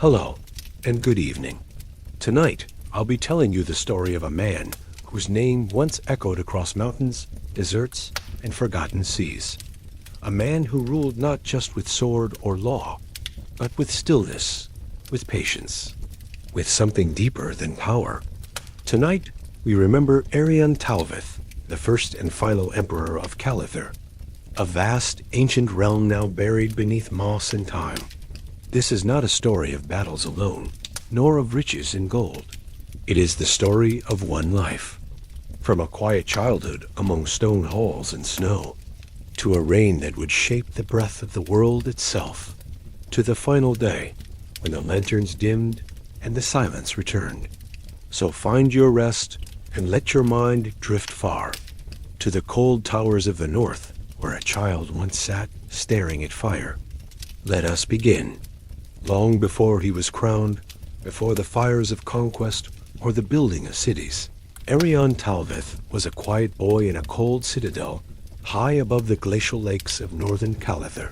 Hello, and good evening. Tonight, I'll be telling you the story of a man whose name once echoed across mountains, deserts, and forgotten seas. A man who ruled not just with sword or law, but with stillness, with patience, with something deeper than power. Tonight, we remember Arion Talvith, the first and final emperor of Calathur, a vast, ancient realm now buried beneath moss and time. This is not a story of battles alone, nor of riches and gold. It is the story of one life. From a quiet childhood among stone halls and snow, to a reign that would shape the breath of the world itself, to the final day when the lanterns dimmed and the silence returned. So find your rest and let your mind drift far, to the cold towers of the north where a child once sat staring at fire. Let us begin. Long before he was crowned, before the fires of conquest or the building of cities, Arion Talvith was a quiet boy in a cold citadel high above the glacial lakes of northern Calathur.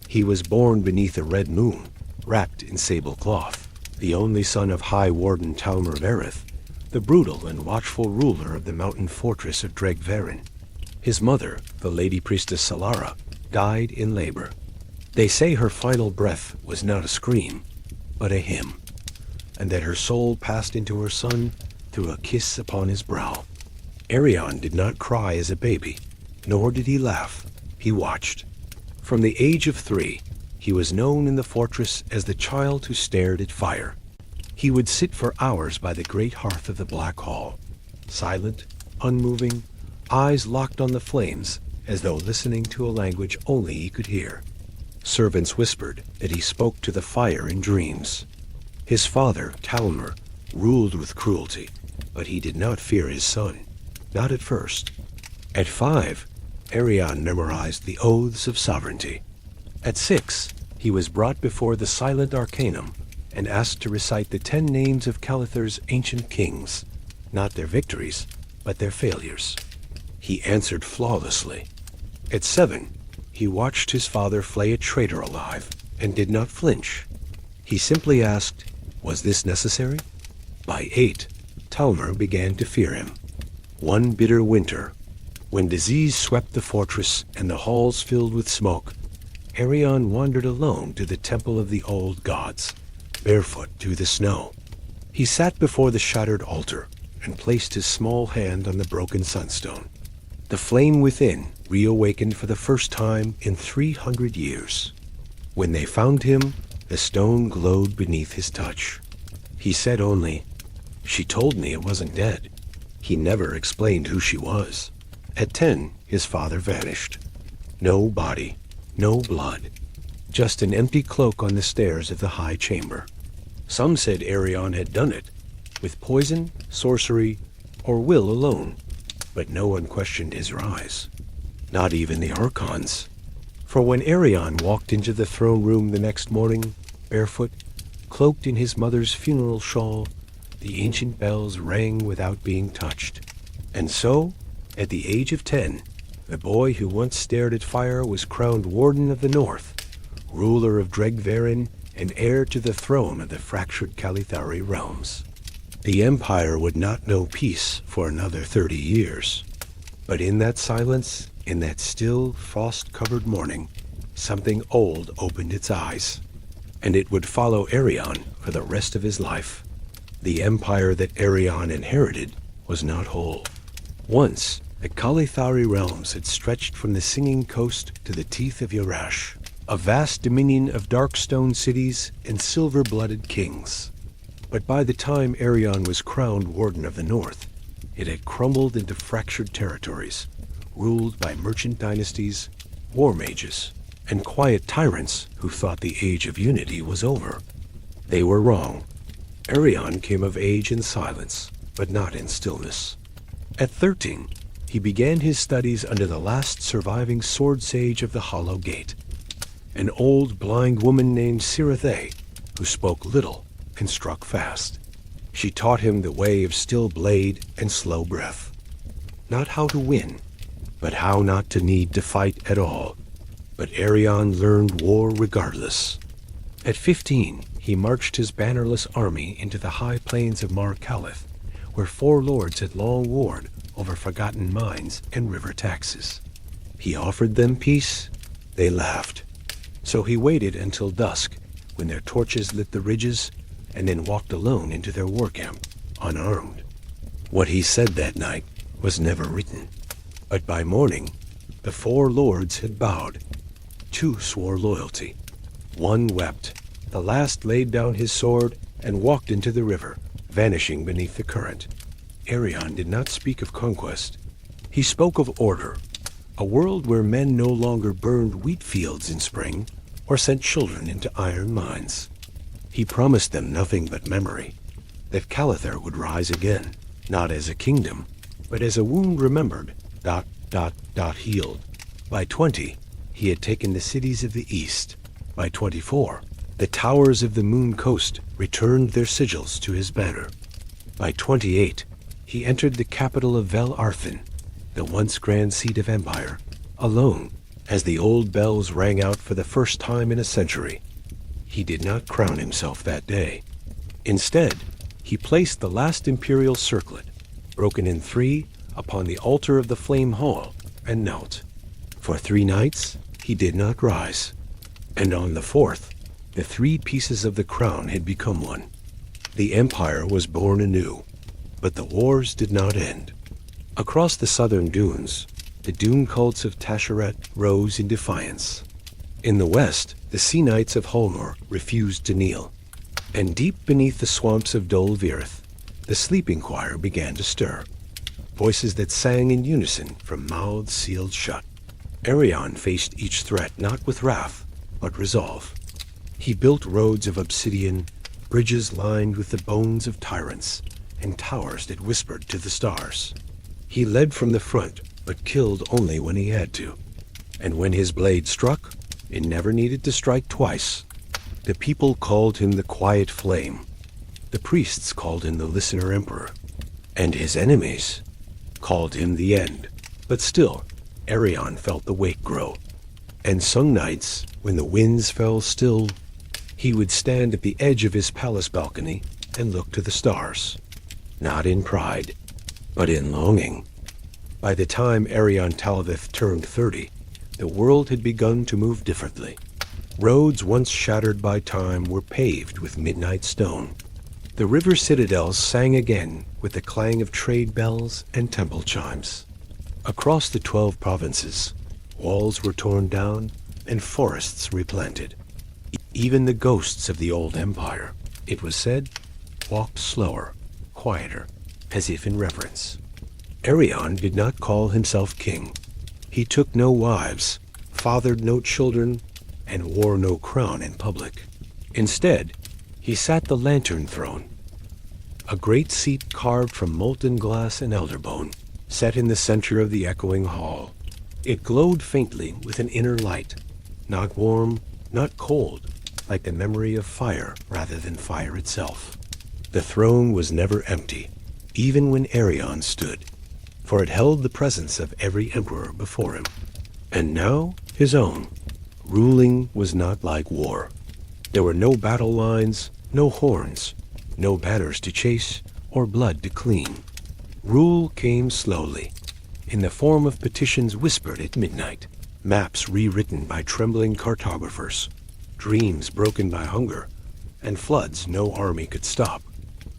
He was born beneath a red moon, wrapped in sable cloth, the only son of High Warden Talmer Verith, the brutal and watchful ruler of the mountain fortress of Dregverin. His mother, the Lady Priestess Solara, died in labor. They say her final breath was not a scream, but a hymn, and that her soul passed into her son through a kiss upon his brow. Arion did not cry as a baby, nor did he laugh. He watched. From the age of 3, he was known in the fortress as the child who stared at fire. He would sit for hours by the great hearth of the Black Hall, silent, unmoving, eyes locked on the flames as though listening to a language only he could hear. Servants whispered that he spoke to the fire in dreams. His father, Talmer, ruled with cruelty, but he did not fear his son, not at first. At 5, Arion memorized the oaths of sovereignty. At 6, he was brought before the silent arcanum and asked to recite the 10 names of Calathur's ancient kings, not their victories, but their failures. He answered flawlessly. At 7, he watched his father flay a traitor alive and did not flinch. He simply asked, was this necessary? By 8, Talmer began to fear him. One bitter winter, when disease swept the fortress and the halls filled with smoke, Arion wandered alone to the temple of the old gods, barefoot through the snow. He sat before the shattered altar and placed his small hand on the broken sunstone. The flame within reawakened for the first time in 300 years. When they found him, the stone glowed beneath his touch. He said only, "She told me it wasn't dead." He never explained who she was. At 10, his father vanished. No body, no blood, just an empty cloak on the stairs of the high chamber. Some said Arion had done it, with poison, sorcery, or will alone, but no one questioned his rise. Not even the archons. For when Arion walked into the throne room the next morning, barefoot, cloaked in his mother's funeral shawl, the ancient bells rang without being touched. And so, at the age of 10, the boy who once stared at fire was crowned Warden of the North, ruler of Dregverin, and heir to the throne of the fractured Kalithari realms. The empire would not know peace for another 30 years. But in that silence, in that still, frost-covered morning, something old opened its eyes, and it would follow Arion for the rest of his life. The empire that Arion inherited was not whole. Once, the Kalithari realms had stretched from the Singing Coast to the teeth of Yurash, a vast dominion of dark stone cities and silver-blooded kings. But by the time Arion was crowned Warden of the North, it had crumbled into fractured territories, ruled by merchant dynasties, war mages, and quiet tyrants who thought the age of unity was over. They were wrong. Arion came of age in silence, but not in stillness. At 13, he began his studies under the last surviving sword sage of the Hollow Gate, an old blind woman named Sirathe, who spoke little and struck fast. She taught him the way of still blade and slow breath. Not how to win, but how not to need to fight at all. But Arion learned war regardless. At 15, he marched his bannerless army into the high plains of Mar Calith, where 4 lords had long warred over forgotten mines and river taxes. He offered them peace. They laughed. So he waited until dusk, when their torches lit the ridges, and then walked alone into their war camp, unarmed. What he said that night was never written. But by morning, the 4 lords had bowed. 2 swore loyalty. 1 wept. The last laid down his sword and walked into the river, vanishing beneath the current. Arion did not speak of conquest. He spoke of order, a world where men no longer burned wheat fields in spring or sent children into iron mines. He promised them nothing but memory, that Calathar would rise again, not as a kingdom, but as a wound remembered, healed. By 20, he had taken the cities of the east. By 24, the towers of the Moon Coast returned their sigils to his banner. By 28, he entered the capital of Vel Arthin, the once grand seat of empire, alone, as the old bells rang out for the first time in a century. He did not crown himself that day. Instead, he placed the last imperial circlet, broken in 3, upon the altar of the Flame Hall, and knelt. For 3 nights, he did not rise. And on the 4th, the 3 pieces of the crown had become one. The empire was born anew, but the wars did not end. Across the southern dunes, the dune cults of Tasheret rose in defiance. In the west, the Sea Knights of Holmor refused to kneel. And deep beneath the swamps of Dol Virith, the sleeping choir began to stir. Voices that sang in unison from mouths sealed shut. Arion faced each threat not with wrath, but resolve. He built roads of obsidian, bridges lined with the bones of tyrants, and towers that whispered to the stars. He led from the front, but killed only when he had to. And when his blade struck, it never needed to strike twice. The people called him the Quiet Flame. The priests called him the Listener Emperor. And his enemies called him the End. But still, Arion felt the weight grow. And some nights, when the winds fell still, he would stand at the edge of his palace balcony and look to the stars. Not in pride, but in longing. By the time Arion Talavith turned 30, the world had begun to move differently. Roads once shattered by time were paved with midnight stone. The river citadels sang again with the clang of trade bells and temple chimes. Across the 12 provinces, walls were torn down and forests replanted. Even the ghosts of the old empire, it was said, walked slower, quieter, as if in reverence. Arion did not call himself king. He took no wives, fathered no children, and wore no crown in public. Instead, he sat the lantern throne, a great seat carved from molten glass and elderbone, set in the center of the echoing hall. It glowed faintly with an inner light, not warm, not cold, like the memory of fire rather than fire itself. The throne was never empty, even when Arion stood, for it held the presence of every emperor before him. And now, his own. Ruling was not like war. There were no battle lines, no horns, no banners to chase or blood to clean. Rule came slowly, in the form of petitions whispered at midnight, maps rewritten by trembling cartographers, dreams broken by hunger, and floods no army could stop.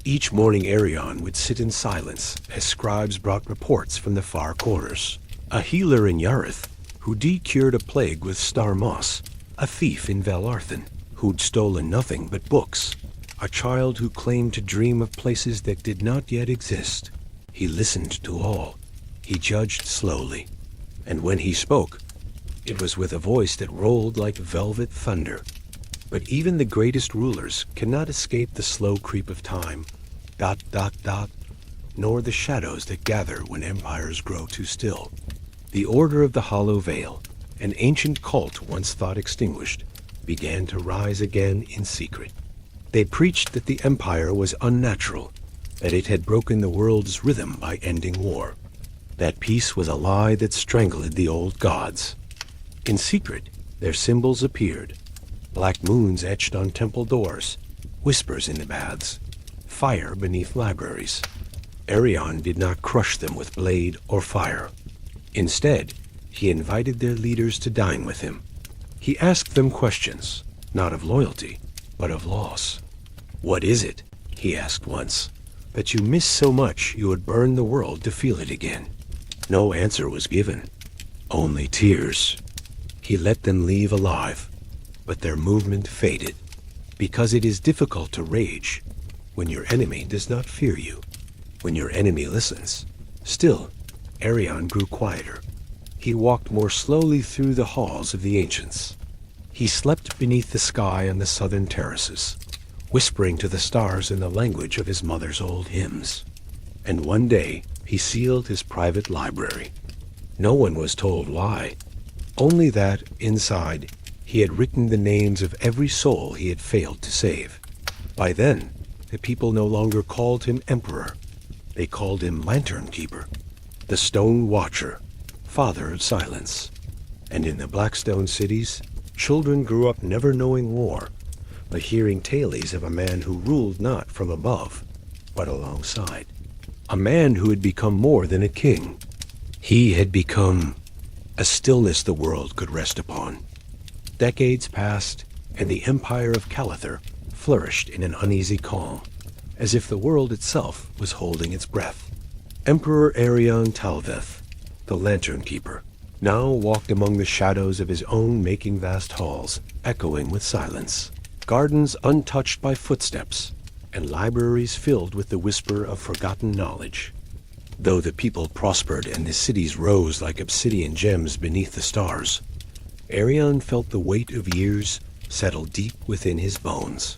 Each morning Arion would sit in silence as scribes brought reports from the far corners. A healer in Yarith, who cured a plague with star moss, a thief in Vel Arthin, who'd stolen nothing but books, a child who claimed to dream of places that did not yet exist. He listened to all. He judged slowly. And when he spoke, it was with a voice that rolled like velvet thunder. But even the greatest rulers cannot escape the slow creep of time, nor the shadows that gather when empires grow too still. The Order of the Hollow Veil, an ancient cult once thought extinguished, began to rise again in secret. They preached that the empire was unnatural, that it had broken the world's rhythm by ending war, that peace was a lie that strangled the old gods. In secret, their symbols appeared, black moons etched on temple doors, whispers in the baths, fire beneath libraries. Arion did not crush them with blade or fire. Instead, he invited their leaders to dine with him. He asked them questions, not of loyalty, but of loss. "What is it," he asked once, "that you miss so much you would burn the world to feel it again?" No answer was given, only tears. He let them leave alive, but their movement faded, because it is difficult to rage when your enemy does not fear you, when your enemy listens. Still, Arion grew quieter. He walked more slowly through the halls of the ancients. He slept beneath the sky on the southern terraces, whispering to the stars in the language of his mother's old hymns. And one day he sealed his private library. No one was told why, only that, inside, he had written the names of every soul he had failed to save. By then, the people no longer called him Emperor. They called him Lantern Keeper, the Stone Watcher, Father of Silence. And in the Blackstone cities, children grew up never knowing war, but hearing tales of a man who ruled not from above, but alongside. A man who had become more than a king. He had become a stillness the world could rest upon. Decades passed, and the empire of Calathur flourished in an uneasy calm, as if the world itself was holding its breath. Emperor Arion Talveth, the Lantern Keeper, now walked among the shadows of his own making vast halls, echoing with silence, gardens untouched by footsteps, and libraries filled with the whisper of forgotten knowledge. Though the people prospered and the cities rose like obsidian gems beneath the stars, Arion felt the weight of years settle deep within his bones.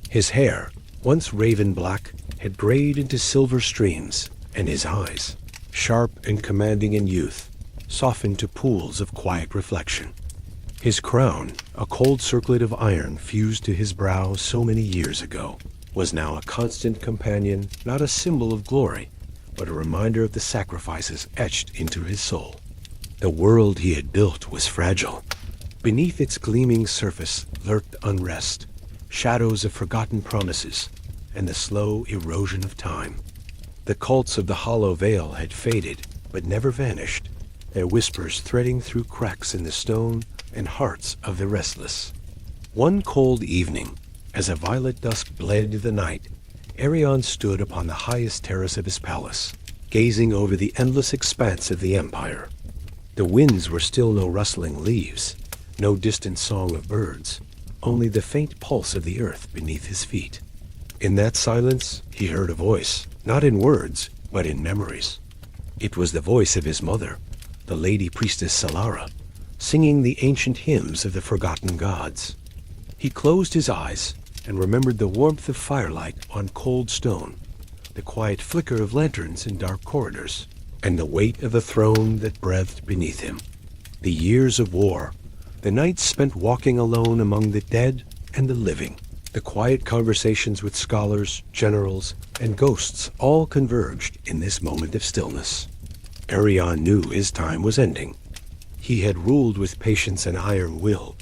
His hair, once raven black, had grayed into silver streams, and his eyes, sharp and commanding in youth, softened to pools of quiet reflection. His crown, a cold circlet of iron fused to his brow so many years ago, was now a constant companion, not a symbol of glory, but a reminder of the sacrifices etched into his soul. The world he had built was fragile. Beneath its gleaming surface lurked unrest, shadows of forgotten promises, and the slow erosion of time. The cults of the Hollow Vale had faded, but never vanished, their whispers threading through cracks in the stone and hearts of the restless. One cold evening, as a violet dusk bled the night, Arion stood upon the highest terrace of his palace, gazing over the endless expanse of the empire. The winds were still no rustling leaves, no distant song of birds, only the faint pulse of the earth beneath his feet. In that silence, he heard a voice, not in words, but in memories. It was the voice of his mother, the Lady Priestess Solara, singing the ancient hymns of the forgotten gods. He closed his eyes and remembered the warmth of firelight on cold stone, the quiet flicker of lanterns in dark corridors, and the weight of the throne that breathed beneath him. The years of war, the nights spent walking alone among the dead and the living, the quiet conversations with scholars, generals, and ghosts all converged in this moment of stillness. Arion knew his time was ending. He had ruled with patience and iron will,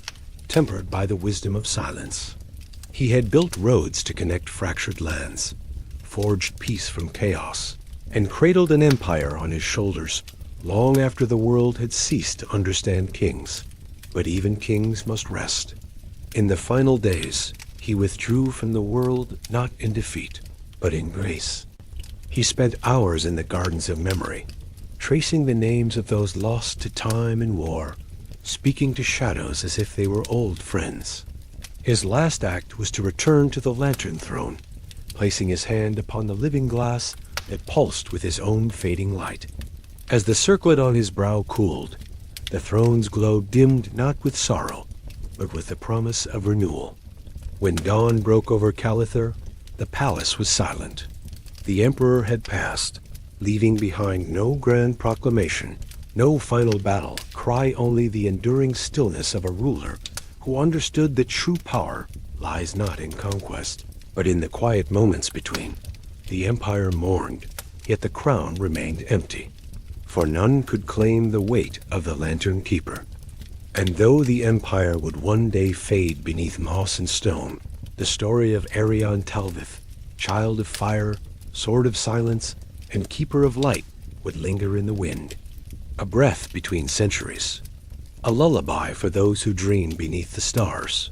tempered by the wisdom of silence. He had built roads to connect fractured lands, forged peace from chaos, and cradled an empire on his shoulders long after the world had ceased to understand kings. But even kings must rest. In the final days, he withdrew from the world not in defeat, but in grace. He spent hours in the gardens of memory, tracing the names of those lost to time and war, speaking to shadows as if they were old friends. His last act was to return to the lantern throne, placing his hand upon the living glass that pulsed with his own fading light. As the circlet on his brow cooled, the throne's glow dimmed not with sorrow, but with the promise of renewal. When dawn broke over Calathur, the palace was silent. The emperor had passed, leaving behind no grand proclamation, no final battle, cry only the enduring stillness of a ruler who understood that true power lies not in conquest, but in the quiet moments between. The empire mourned, yet the crown remained empty, for none could claim the weight of the Lantern Keeper. And though the empire would one day fade beneath moss and stone, The story of Arion Talvith, child of fire, sword of silence, and keeper of light, would linger in the wind. A breath between centuries. A lullaby for those who dream beneath the stars.